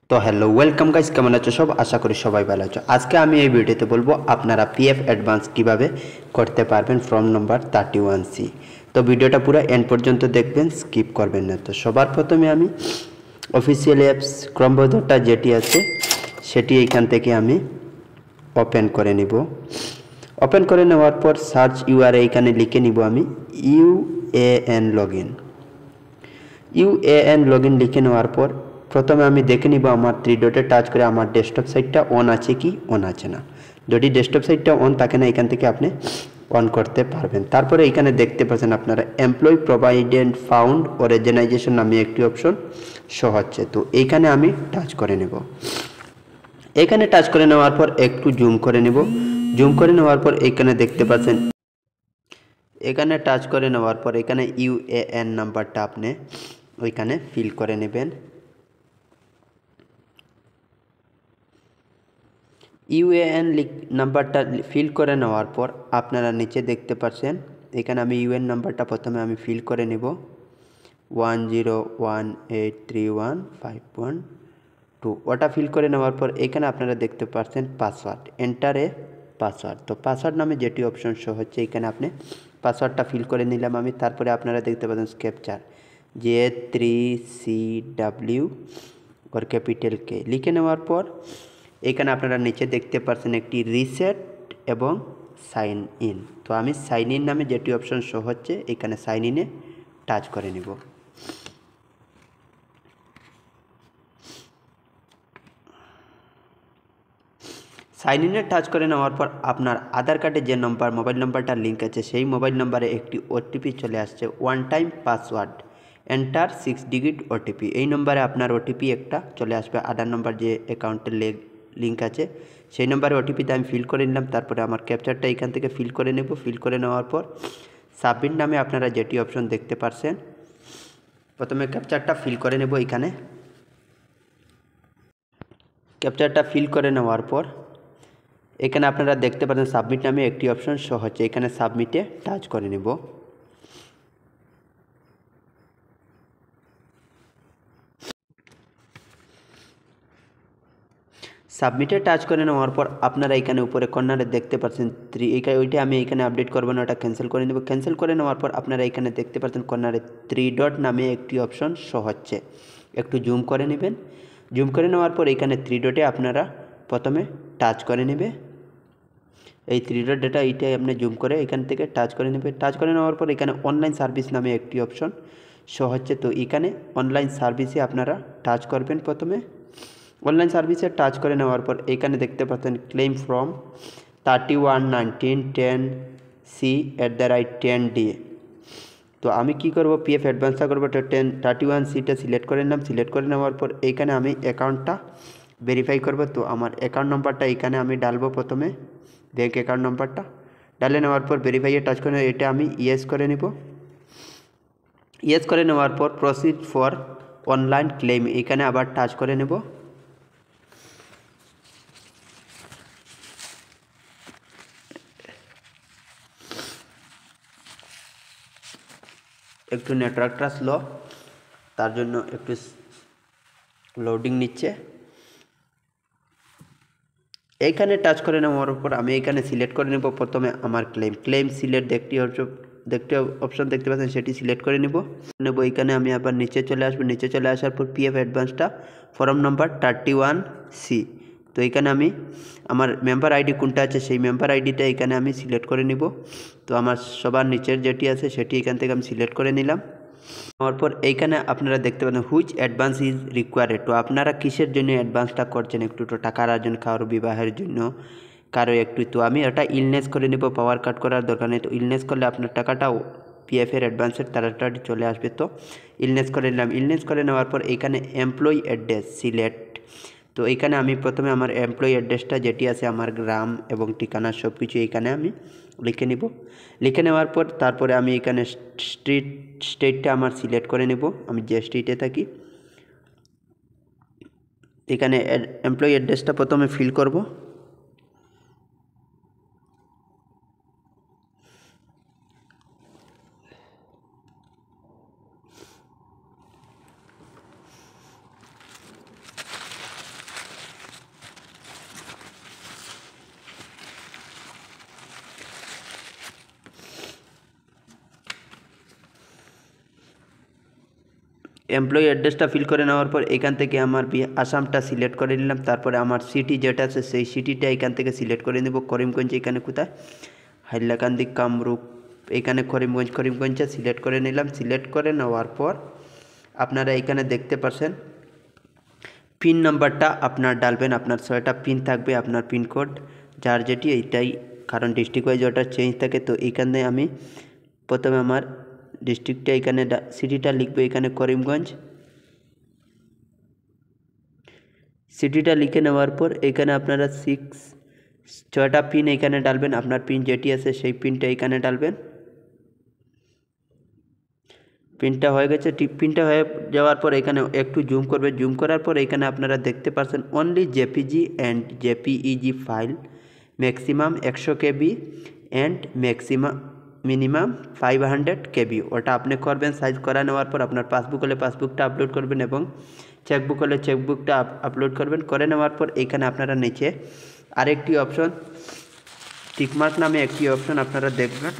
তো hello welcome guys, কেমন আছো সব? আশা করি সবাই ভালো আছো। আজকে আমি এই ভিডিওতে বলবো আপনারা পিএফ অ্যাডভান্স কিভাবে করতে পারবেন ফর্ম নাম্বার 31C। তো ভিডিওটা পুরো এন্ড পর্যন্ত দেখবেন, স্কিপ করবেন না। তো সবার প্রথমে আমি অফিসিয়াল অ্যাপস ক্রোম ব্রাউজারটা যেটি আছে সেটি এইখান থেকে আমি ওপেন করে নিব। ওপেন করে নেওয়ার পর সার্চ ইউআরএল এখানে লিখে নিব আমি ইউএএন লগইন লিখে নেওয়ার পর প্রথমে আমি দেখে নিব আমার থ্রি ডটে টাচ করে আমার ডেস্কটপ সাইটটা অন আছে কি অন আছে না। যদি ডেস্কটপ সাইটটা অন থাকে না, এখান থেকে আপনি অন করতে পারবেন। তারপরে এখানে দেখতে পাচ্ছেন আপনারা এমপ্লয়ি প্রভিডেন্ট ফান্ড অর্গানাইজেশন নামে একটি অপশন শো হচ্ছে। তো এইখানে আমি টাচ করে নেব। এখানে টাচ করে নেওয়ার পর একটু জুম করে নেব। জুম করে নেওয়ার পর এখানে দেখতে পাচ্ছেন, এখানে টাচ করে নেওয়ার পর এখানে ইউএএন নাম্বারটা আপনি ওইখানে ফিল করে নেবেন। ইউএএন নাম্বারটা ফিল করে নেওয়ার পর আপনারা নিচে দেখতে পাচ্ছেন, এখানে আমি ইউএন নাম্বারটা প্রথমে আমি ফিল করে নেব 10183151 ওটা ফিল করে নেওয়ার পর এখানে আপনারা দেখতে পাচ্ছেন পাসওয়ার্ড, এন্টার এ পাসওয়ার্ড। তো পাসওয়ার্ড নামে যেটি অপশন শো হচ্ছে এখানে আপনি পাসওয়ার্ডটা ফিল করে নিলাম আমি। তারপরে আপনারা দেখতে পাচ্ছেন ক্যাপচার J3CW और ক্যাপিটাল K লিখে নেওয়ার পর এখানে আপনারা নিচে দেখতে পাচ্ছেন একটি রিসেট এবং সাইন ইন। তো আমি সাইন ইন নামে যেটি অপশন শো হচ্ছে এখানে সাইন ইনে টাচ করে নিব। সাইন ইনে টাচ করে নেওয়ার পর আপনার আধার কার্ডে যে নম্বর মোবাইল নাম্বারটা লিঙ্ক আছে সেই মোবাইল নাম্বারে একটি ওটিপি চলে আসছে, one time password enter 6 digit OTP. এই নম্বরে আপনার ওটিপি একটা চলে আসবে, আধার নম্বর যে অ্যাকাউন্টের লিঙ্ক আছে সেই নম্বরে ওটিপিতে আমি ফিল করে নিলাম। তারপরে আমার ক্যাপচারটা এখান থেকে ফিল করে নেব। ফিল করে নেওয়ার পর সাবমিট নামে আপনারা যেটি অপশন দেখতে পাচ্ছেন, প্রথমে ক্যাপচারটা ফিল করে নেব। এখানে ক্যাপচারটা ফিল করে নেওয়ার পর এখানে আপনারা দেখতে পাচ্ছেন সাবমিট নামে একটি অপশন শো হচ্ছে, এখানে সাবমিটে টাচ করে নেব। সাবমিটে টাচ করে নেওয়ার পর আপনারা এখানে উপরে কর্নারে দেখতে পাচ্ছেন ওইটা আমি এখানে আপডেট করবো না, ওটা ক্যান্সেল করে নেব। ক্যান্সেল করে নেওয়ার পর আপনারা এখানে দেখতে পাচ্ছেন কর্নারে 3 ডট নামে একটি অপশন শো হচ্ছে, একটু জুম করে নেবেন। জুম করে নেওয়ার পর এখানে 3 ডটে আপনারা প্রথমে টাচ করে নেবে। এই 3 ডট ডেটা এইটাই আপনি জুম করে এখান থেকে টাচ করে নেবে। টাচ করে নেওয়ার পর এখানে অনলাইন সার্ভিস নামে একটি অপশন শো হচ্ছে। তো এখানে অনলাইন সার্ভিসে আপনারা টাচ করবেন। প্রথমে অনলাইন সার্ভিসে টাচ করে নেওয়ার পর এখানে দেখতে পাচ্ছেন ক্লেম ফ্রম 311910C@10DA। তো আমি কি করব, পিএফ অ্যাডভান্সটা করবো। তো 31Cটা সিলেক্ট করে নিলাম। সিলেক্ট করে নেওয়ার পর এইখানে আমি অ্যাকাউন্টটা ভেরিফাই করব। তো আমার অ্যাকাউন্ট নাম্বারটা এখানে আমি ডালবো, প্রথমে ব্যাঙ্ক অ্যাকাউন্ট নাম্বারটা ডালে নেওয়ার পর ভেরিফাইয়ে টাচ করে এটা আমি ইয়েস করে নেব। ইয়েস করে নেওয়ার পর প্রসিড ফর অনলাইন ক্লেম এখানে আবার টাচ করে নেব। একটু নেটওয়ার্কটা স্লো, তার জন্য একটু লোডিং নিচ্ছে। এইখানে টাচ করে নেওয়ার পর আমি এইখানে সিলেক্ট করে নেব প্রথমে আমার ক্লেম সিলেক্ট দেখতে অপশন দেখতে পাচ্ছেন, সেটি সিলেক্ট করে নেব। এইখানে আমি আবার নিচে চলে আসবো। নিচে চলে আসার পর পিএফ অ্যাডভান্সটা ফর্ম নাম্বার 31C। তো এইখানে আমি আমার মেম্বার আইডি কোনটা আছে সেই মেম্বার আইডিটা এখানে আমি সিলেক্ট করে নিব। তো আমার সবার নিচের যেটি আছে সেটি এখান থেকে আমি সিলেক্ট করে নিলাম। তারপর এইখানে আপনারা দেখতে পাবেন হুইচ অ্যাডভান্স ইজ রিকোয়ার্ড। তো আপনারা কিসের জন্য অ্যাডভান্সটা করছেন, একটু তো টাকার জন্য, কারো বিবাহের জন্য, কারো একটু। তো আমি এটা ইলনেস করে নেব, পাওয়ার কাট করার দরকার নেই। তো ইলনেস করলে আপনার টাকাটাও পিএফের অ্যাডভান্সের তাড়াতাড়ি চলে আসবে। তো ইলনেস করে নিলাম। ইলনেস করে নেওয়ার পর এইখানে এমপ্লয়ি অ্যাড্রেস সিলেক্ট। তো এইখানে আমি প্রথমে আমার এমপ্লয়ি অ্যাড্রেসটা যেটি আছে আমার গ্রাম এবং ঠিকানা সব কিছু এইখানে আমি লিখে নিব। লিখে নেওয়ার পর তারপরে আমি এখানে স্টেটটা আমার সিলেক্ট করে নেব, আমি যে স্টেটে থাকি। এখানে এমপ্লয়ি অ্যাড্রেসটা প্রথমে ফিল করব। এমপ্লয়ি অ্যাড্রেসটা ফিল করে নেওয়ার পর এখান থেকে আমার আসামটা সিলেক্ট করে নিলাম। তারপরে আমার সিটি যেটা আছে সেই সিটিটা এখান থেকে সিলেক্ট করে নেব। করিমগঞ্জ এখানে কোথায়, হাইলাকান্দি, কামরূপ, এখানে করিমগঞ্জে সিলেক্ট করে নিলাম। সিলেক্ট করে নেওয়ার পর আপনারা এখানে দেখতে পাচ্ছেন পিন নাম্বারটা আপনার ডালবেন। আপনার 6টা পিন থাকবে, আপনার পিনকোড যার যেটি এইটাই, কারণ ডিস্ট্রিক্ট ওয়াইজ ওটা চেঞ্জ থাকে। তো এইখানে আমি প্রথমে আমার ডিস্ট্রিক্টটা এখানে সিটিটা লিখবো, এখানে করিমগঞ্জ সিটিটা লিখে নেওয়ার পর এখানে আপনারা 6টা পিন এখানে ডালবেন। আপনার পিন যেটি আছে সেই পিনটা এখানে ডালবেন। পিনটা হয়ে গেছে। পিনটা হয়ে যাওয়ার পর এখানে একটু জুম করবে। জুম করার পর এখানে আপনারা দেখতে পাচ্ছেন only JPG and JPEG file, maximum 100 KB and minimum 500 KB, ওটা আপনি করবেন। সাইজ করা নেওয়ার পর আপনার পাসবুক হলে পাসবুকটা আপলোড করবেন এবং চেকবুক হলে চেকবুকটা আপলোড করবেন। করে নেওয়ার পর এখানে আপনারা নিচে আরেকটি অপশন, টিকমার্ক নামে একটি অপশন আপনারা দেখবেন।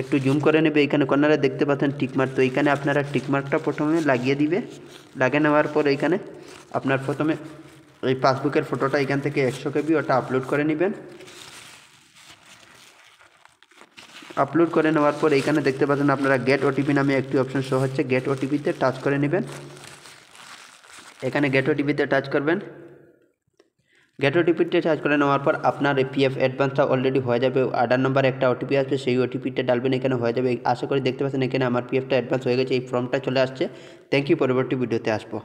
একটু জুম করে নেবে, এখানে কর্নারে দেখতে পাচ্ছেন টিকমার্ক। তো এখানে আপনারা টিকমার্কটা প্রথমে লাগিয়ে দিবে। লাগিয়ে নেওয়ার পর এখানে আপনার প্রথমে এই পাসবুকের ফটোটা এখান থেকে 100 কেবি ওটা আপলোড করে নেবেন। আপলোড করে নেওয়ার পর এখানে দেখতে পাচ্ছেন আপনারা গেট ওটিপি নামে একটি অপশন শো হচ্ছে, গেট ওটিপিতে টাচ করে নেবেন। এখানে গেট ওটিপিতে টাচ করবেন। গেট ওটিপিতে টাচ করে নেওয়ার পর আপনার পিএফ অ্যাডভান্সটা অলরেডি হয়ে যাবে। আধার নম্বরে একটা ওটিপি আসবে, সেই ওটিপিটা ডালবেন, এখানে হয়ে যাবে। আশা করি দেখতে পাচ্ছেন এখানে আমার পিএফটা অ্যাডভান্স হয়ে গেছে। এই ফর্মটা চলে আসছে। থ্যাংক ইউ, পরবর্তী ভিডিওতে আসবো।